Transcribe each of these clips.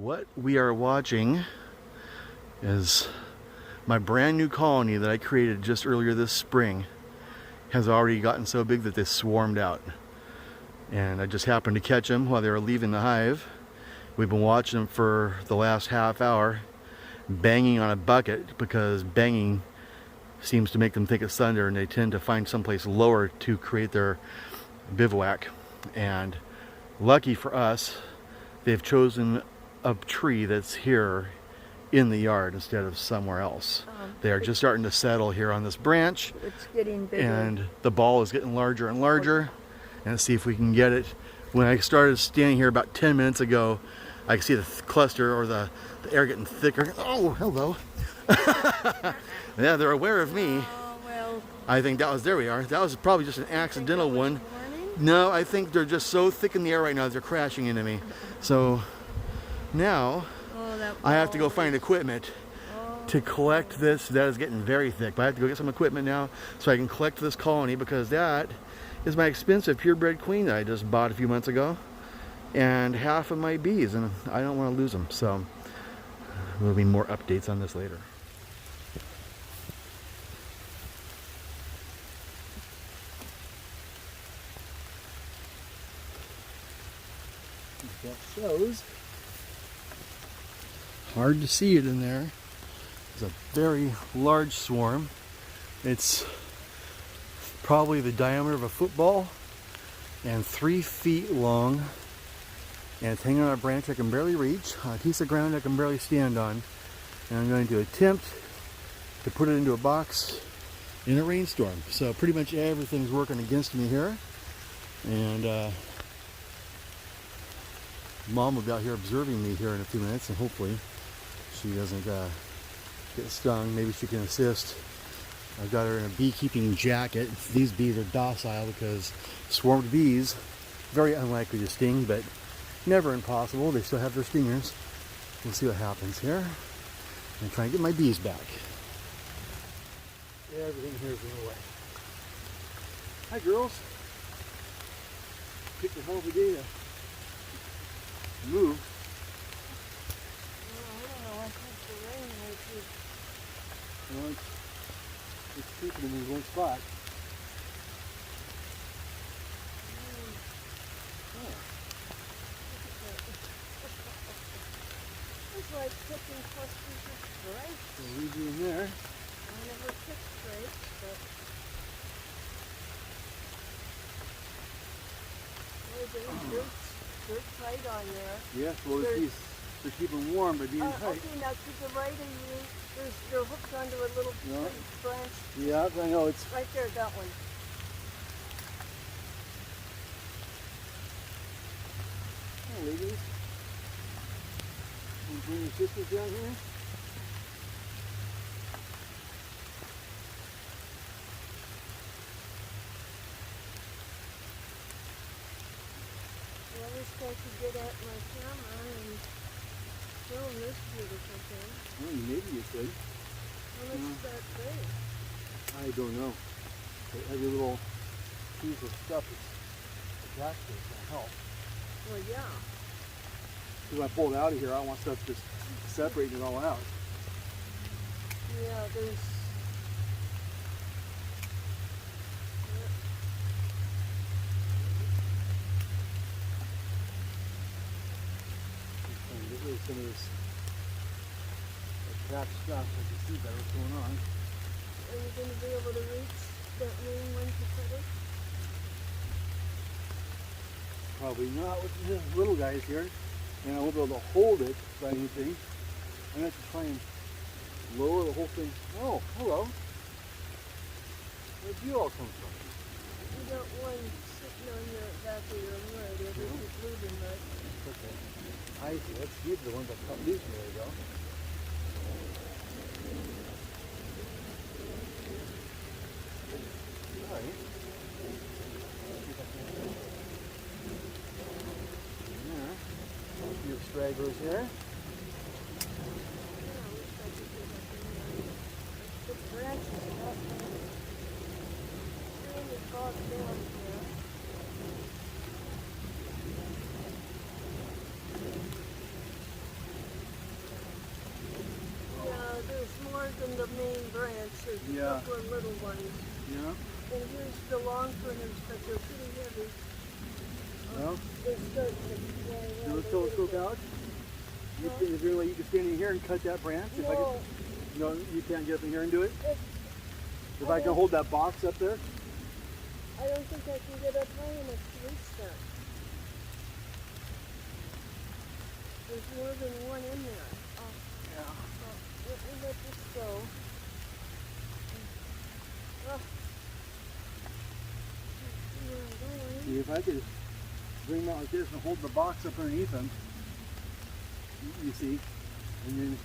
What we are watching is my brand new colony that I created just earlier this spring has already gotten so big that they swarmed out. And I just happened to catch them while they were leaving the hive. We've been watching them for the last half hour, banging on a bucket because banging seems to make them think it's thunder, and they tend to find someplace lower to create their bivouac. And lucky for us, they've chosen a tree that's here in the yard instead of somewhere else. They are just starting to settle here on this branch. It's getting bigger. And the ball is getting larger and larger. And let's see if we can get it. When I started standing here about 10 minutes ago, I could see the cluster or the air getting thicker. Oh, hello. Yeah, they're aware of me. Oh, well. I think that was, there we are. That was probably just an accidental one. No, I think they're just so thick in the air right now that they're crashing into me. So now I have to go find equipment to collect this. That is getting very thick, but I have to go get some equipment now so I can collect this colony, because that is my expensive purebred queen that I just bought a few months ago, and half of my bees, and I don't want to lose them. So there will be more updates on this later. That shows. Hard to see it in there. It's a very large swarm. It's probably the diameter of a football and 3 feet long, and it's hanging on a branch I can barely reach, on a piece of ground I can barely stand on, and I'm going to attempt to put it into a box in a rainstorm. So pretty much everything's working against me here, and Mom will be out here observing me here in a few minutes, and hopefully she doesn't get stung. Maybe she can assist. I've got her in a beekeeping jacket. These bees are docile because swarmed bees, very unlikely to sting, but never impossible. They still have their stingers. We'll see what happens here. I'm trying to get my bees back. Everything here is in the way. Hi, girls. Pick the hell of a day to move. Well, I don't know. I think the rain might be. Well, it's keeping them in one spot. It's like picking clusters of grapes. We'll leave you in there. I never picked grapes, but they're tight on there. Yes, well, they're keeping warm by being tight. Okay, now to the right of you, they're hooked onto a little branch. Yeah, I know. It's right there, that one. Hi, ladies. You bring your sisters down here? Well, we're supposed to get at my camera and film this beautiful thing. Well, maybe you could. How much is that big? I don't know. But every little piece of stuff is attached to it is going to help. Well, yeah. Because when I pull it out of here, I don't want stuff just separating it all out. Yeah, there's... Get rid of some of this attached stuff so I can see better what's going on. Are you going to be able to reach that main one to put it? Probably not with these little guys here. And I won't be able to hold it by anything. I'm going to have to try and lower the whole thing. Oh, hello. Where'd you all come from? You got one sitting on your back of your right. It isn't moving much. Okay. I see. Let's see if the ones that come loose. There we go. All right. A few stragglers here. The branches up there. Really bogged down here. aren't in the main branch. There's a Yeah. couple of little ones. Yeah. And here's the long ferns, but they're pretty heavy. Well, They're starting to fly around you want to a telescope little out? Huh? Is there a way you can stand in here and cut that branch? bit. If I No, could, no, you can't get up in here and do it? If I can don't- hold that box up there? I don't think I can get up high enough to reach that. There's more than one in there. Yeah. Let me let this go. Oh. See where I'm going. See, if I could bring them out like this and hold the box up underneath them, you see, and then,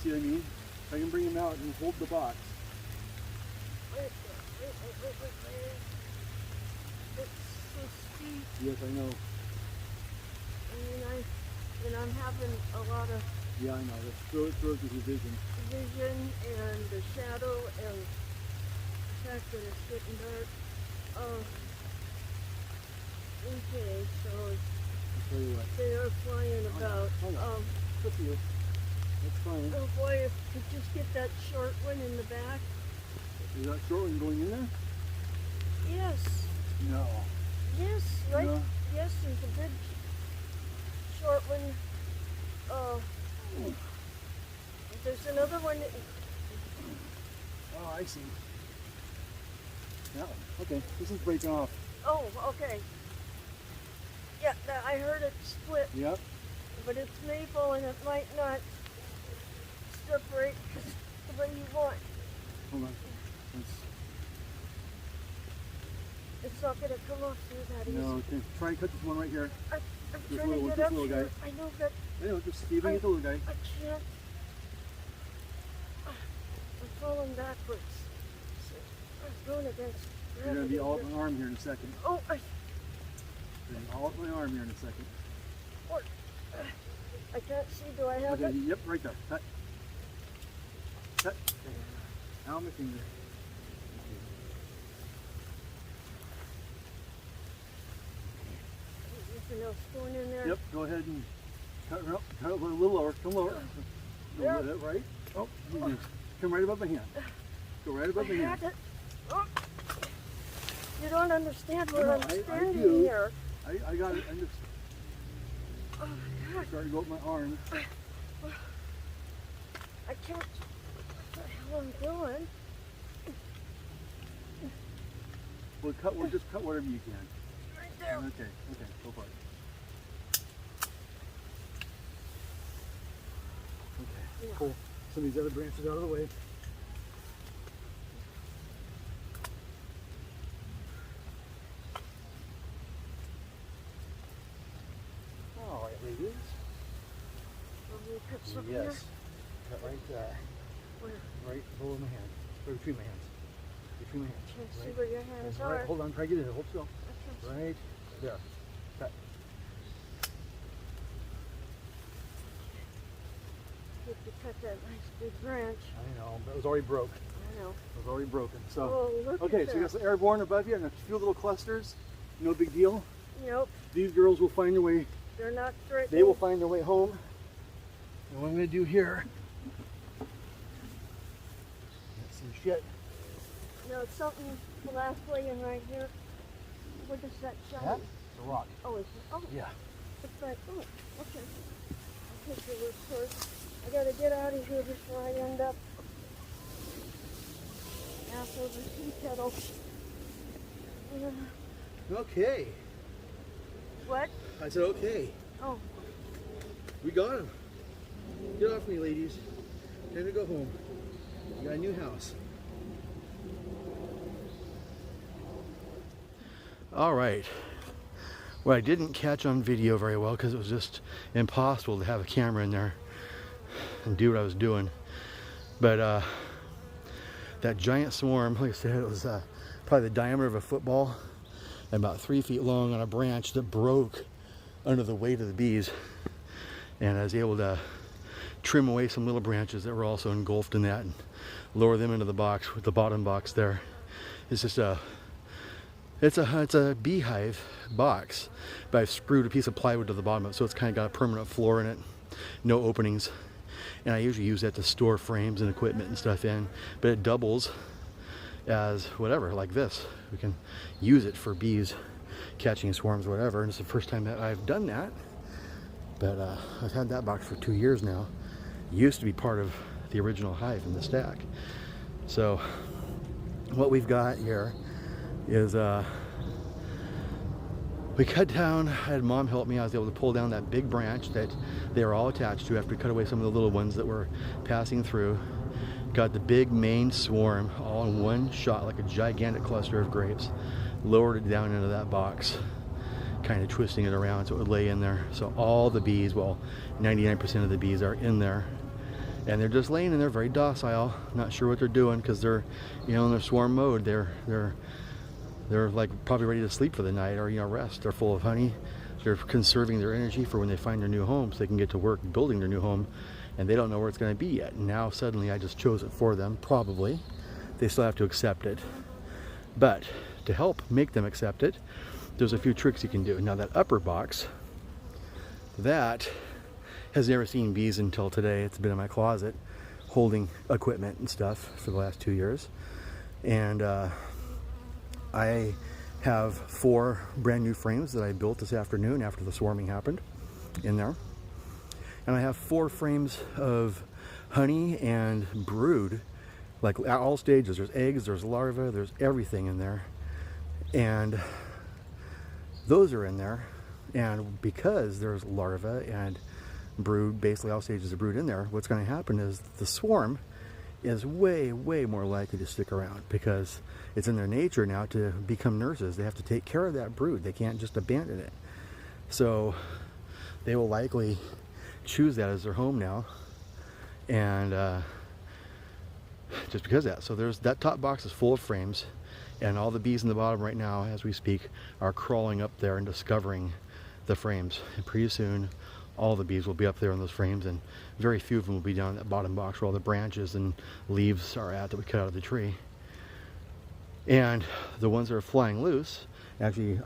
see what I mean? If I can bring them out and hold the box. Wait. It's so steep. Yes, I know. And I'm having a lot of Yeah, I know. That throws your vision. vision and the shadow and the fact that it's getting dark. Okay, so I'll tell you what. they are flying about. Oh, no. It's up to you. That's fine. Oh boy, if we could just get that short one in the back. Is that short one going in there? Yes, No. yes, right. No. Yes, there's a big short one. There's another one. Oh, I see. That one. Okay, this is breaking off. Oh, okay. Yeah, I heard it split, Yep. but it's maple and it might not separate the way you want. Hold on. Let's, It's not going to come off through that easy. no, okay. Try and cut this one right here. I'm This trying little- to get this up little here. guy. I know that I know, just see if you can get the little guy. I can't. I'm falling backwards. I'm going against You're going to gravity be all up here. my arm here in a second. Oh, You're gonna be all up my arm here in a second. I can't see. Do I have Okay, it? yep, right there. Cut. Cut. Okay. Now my finger. Nothing else going in there? Yep, go ahead and cut it up. Cut it a little lower. Come lower. Yeah. Go right. Oh, come right above my hand. Go right above my I hand. had it. Oh. You don't understand where No, I'm I standing do. here. I got it. I'm just Oh, God. starting to go up my arm. I can't. What the hell I'm doing? We'll just cut whatever you can. Right there. Okay, go for it. Okay, Yeah. pull some of these other branches out of the way. All right, ladies. Want me to cut something Yes. here? Cut right there. Where? Right below my hand. Or between my hands. Between my hands. Can't see Right. where your hands Right. are. Hold on, try to get it. Hold still. I can't see. Right there. Cut. Need to cut that nice big branch. I know, but it was already broke. I know. It was already broken. So, Oh, look okay, at so you got that. some airborne above you and a few little clusters. No big deal. Nope, These girls will find their way. they're not threatening. They will find their way home. And what I'm going to do here. That's some shit. No, it's something last laying right here. What is that shiny? That? It's a rock. Oh, it's Yeah. it's like okay. I'll take your word for it. I gotta get out of here before I end up after the tea kettle. Okay. What? I said okay. Oh, We got him. Get off me, ladies. Time to go home. We got a new house. All right. What I didn't catch on video very well because it was just impossible to have a camera in there and do what I was doing. But that giant swarm, like I said, it was probably the diameter of a football and about 3 feet long on a branch that broke under the weight of the bees. And I was able to trim away some little branches that were also engulfed in that and lower them into the box with the bottom box there. It's just it's a beehive box, but I've screwed a piece of plywood to the bottom of it, so it's kind of got a permanent floor in it, no openings. and I usually use that to store frames and equipment and stuff in, but it doubles as whatever, like this. We can use it for bees catching swarms or whatever, and it's the first time that I've done that. But I've had that box for 2 years now. It used to be part of the original hive in the stack. So what we've got here is we cut down, I had Mom help me. I was able to pull down that big branch that they were all attached to after we cut away some of the little ones that were passing through. Got the big main swarm all in one shot, like a gigantic cluster of grapes. Lowered it down into that box, kind of twisting it around so it would lay in there. So all the bees, well, 99% of the bees are in there. And they're just laying in there, very docile. Not sure what they're doing because they're, you know, in their swarm mode. They're like probably ready to sleep for the night or, you know, rest. They're full of honey. They're conserving their energy for when they find their new home so they can get to work building their new home. And they don't know where it's going to be yet. And now suddenly I just chose it for them, probably. They still have to accept it. But to help make them accept it, there's a few tricks you can do. Now that upper box, that has never seen bees until today. It's been in my closet holding equipment and stuff for the last 2 years. And I have 4 brand new frames that I built this afternoon after the swarming happened in there. And I have 4 frames of honey and brood, like at all stages. There's eggs, there's larvae, there's everything in there. And those are in there. And because there's larvae and brood, basically all stages of brood in there, what's going to happen is the swarm is way more likely to stick around because it's in their nature now to become nurses. They have to take care of that brood. They can't just abandon it. So they will likely choose that as their home now, and just because of that. So there's that top box is full of frames, and all the bees in the bottom right now as we speak are crawling up there and discovering the frames, and pretty soon all the bees will be up there in those frames, and very few of them will be down in that bottom box where all the branches and leaves are at that we cut out of the tree. And the ones that are flying loose, actually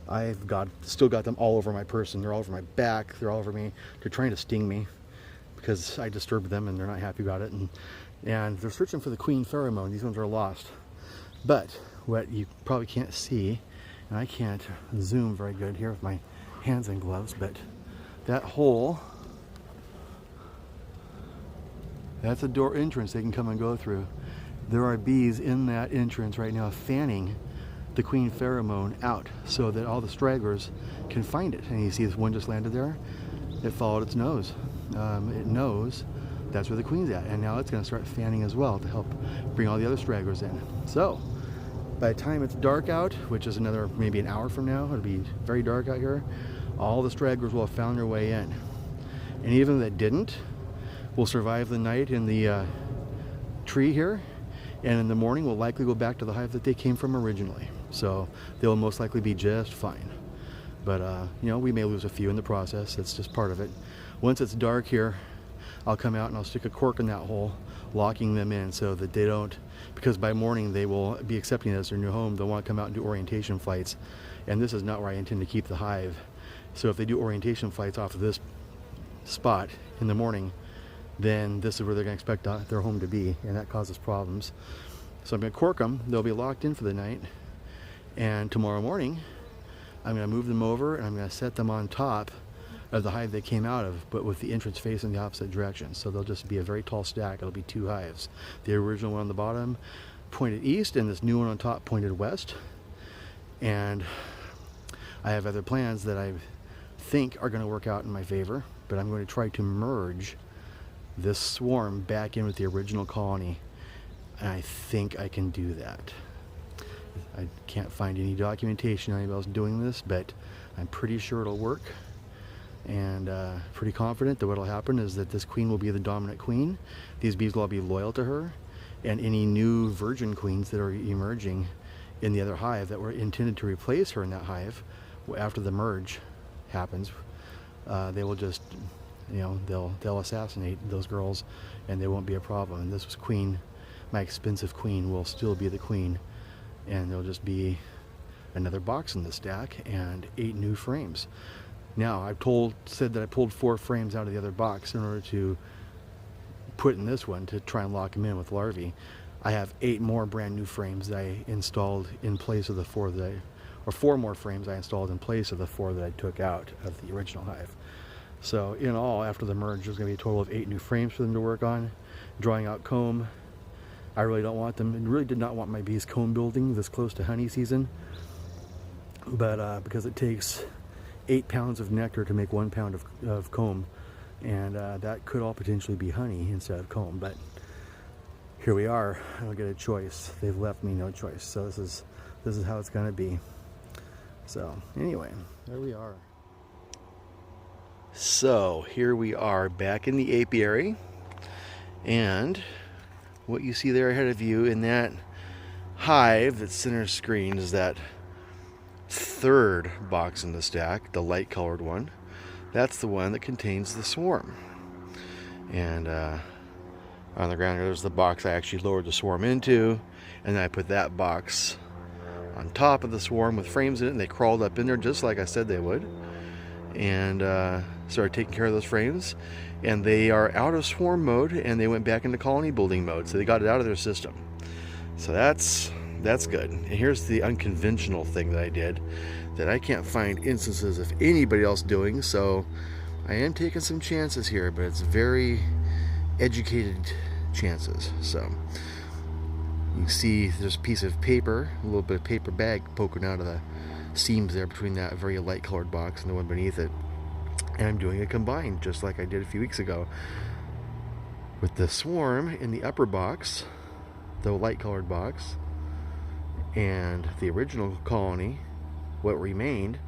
I've still got them all over my person. They're all over my back, they're all over me. They're trying to sting me because I disturbed them and they're not happy about it, and they're searching for the queen pheromone. These ones are lost. But what you probably can't see, and I can't zoom very good here with my hands in gloves, but that hole, that's a door entrance they can come and go through. There are bees in that entrance right now fanning the queen pheromone out so that all the stragglers can find it. And you see this one just landed there. It followed its nose. It knows that's where the queen's at, and now it's going to start fanning as well to help bring all the other stragglers in. So by the time it's dark out, which is another maybe an hour from now, it'll be very dark out here, all the stragglers will have found their way in. And even that didn't will survive the night in the tree here, and in the morning will likely go back to the hive that they came from originally. So they'll most likely be just fine. But you know, we may lose a few in the process. That's just part of it. Once it's dark here, I'll come out and I'll stick a cork in that hole, locking them in so that they don't, because by morning they will be accepting it as their new home. They'll want to come out and do orientation flights, and this is not where I intend to keep the hive. So if they do orientation flights off of this spot in the morning, then this is where they're going to expect their home to be, and that causes problems. So I'm going to cork them. They'll be locked in for the night, and tomorrow morning I'm going to move them over and I'm going to set them on top of the hive they came out of, but with the entrance facing the opposite direction. So they'll just be a very tall stack. It'll be 2 hives. The original one on the bottom pointed east, and this new one on top pointed west. And I have other plans that I think are going to work out in my favor, but I'm going to try to merge this swarm back in with the original colony, and I think I can do that. I can't find any documentation on anybody else doing this, but I'm pretty sure it'll work, and pretty confident that what will happen is that this queen will be the dominant queen. These bees will all be loyal to her, and any new virgin queens that are emerging in the other hive that were intended to replace her in that hive after the merge happens, they will just, you know, they'll assassinate those girls, and they won't be a problem. And this was queen, my expensive queen will still be the queen, and there'll just be another box in the stack and 8 new frames. Now I've said that I pulled 4 frames out of the other box in order to put in this one to try and lock them in with larvae. I have 8 more brand new frames that I installed in place of the 4 that I, or 4 more frames I installed in place of the 4 that I took out of the original hive. So in all, after the merge, there's going to be a total of 8 new frames for them to work on. Drawing out comb. I really don't want them, and really did not want my bees comb building this close to honey season. But because it takes 8 pounds of nectar to make 1 pound of comb, and that could all potentially be honey instead of comb. But here we are. I don't get a choice. They've left me no choice. So this is how it's going to be. So anyway, there we are. So here we are back in the apiary, and what you see there ahead of you in that hive that's center screen is that 3rd box in the stack, the light colored one. That's the one that contains the swarm. And on the ground here, there's the box I actually lowered the swarm into, and then I put that box on top of the swarm with frames in it, and they crawled up in there just like I said they would, and started taking care of those frames. And they are out of swarm mode, and they went back into colony building mode, so they got it out of their system. So that's good. And here's the unconventional thing that I did that I can't find instances of anybody else doing, so I am taking some chances here, but it's very educated chances. So you can see there's a piece of paper, a little bit of paper bag poking out of the seams there between that very light colored box and the one beneath it. And I'm doing a combine just like I did a few weeks ago with the swarm in the upper box, the light colored box, and the original colony, what remained,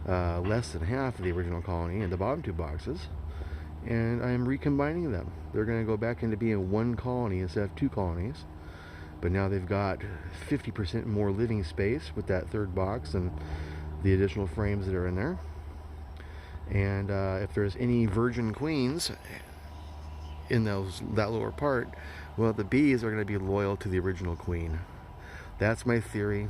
less than half of the original colony in the bottom 2 boxes, and I'm recombining them. They're going to go back into being 1 colony instead of 2 colonies, but now they've got 50% more living space with that 3rd box and the additional frames that are in there. And if there's any virgin queens in that lower part, well, the bees are going to be loyal to the original queen. That's my theory.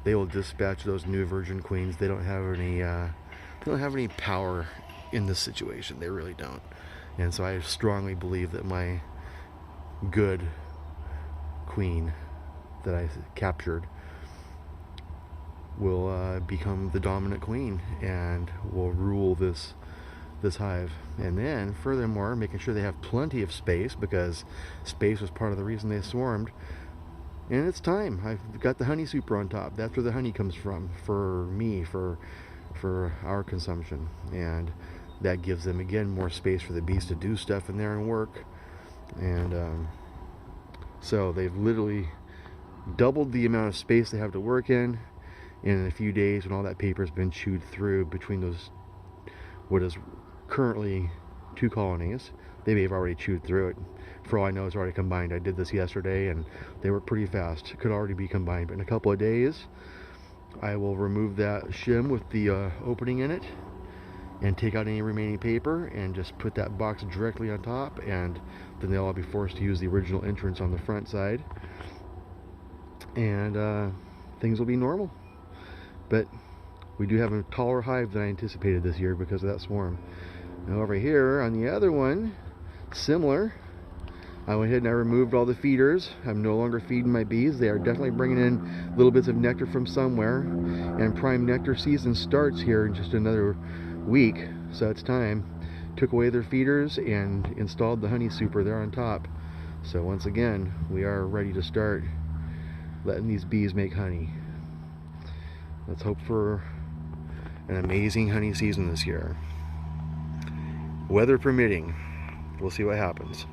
They will dispatch those new virgin queens. They don't have any power in this situation. They really don't. And so I strongly believe that my good queen that I captured will become the dominant queen and will rule this hive. And then furthermore, making sure they have plenty of space, because space was part of the reason they swarmed. And it's time. I've got the honey super on top. That's where the honey comes from for me, for our consumption. And that gives them, again, more space for the bees to do stuff in there and work. And so they've literally doubled the amount of space they have to work in a few days, when all that paper's been chewed through between those, what is currently 2 colonies. They may have already chewed through it. For all I know, it's already combined. I did this yesterday, and they were pretty fast. It could already be combined, but in a couple of days, I will remove that shim with the opening in it, and take out any remaining paper, and just put that box directly on top, and then they'll all be forced to use the original entrance on the front side, and things will be normal. But we do have a taller hive than I anticipated this year because of that swarm. Now over here on the other one, similar, I went ahead and I removed all the feeders. I'm no longer feeding my bees. They are definitely bringing in little bits of nectar from somewhere, and prime nectar season starts here in just another week, so it's time. Took away their feeders and installed the honey super there on top. So once again, we are ready to start letting these bees make honey. Let's hope for an amazing honey season this year. Weather permitting, we'll see what happens.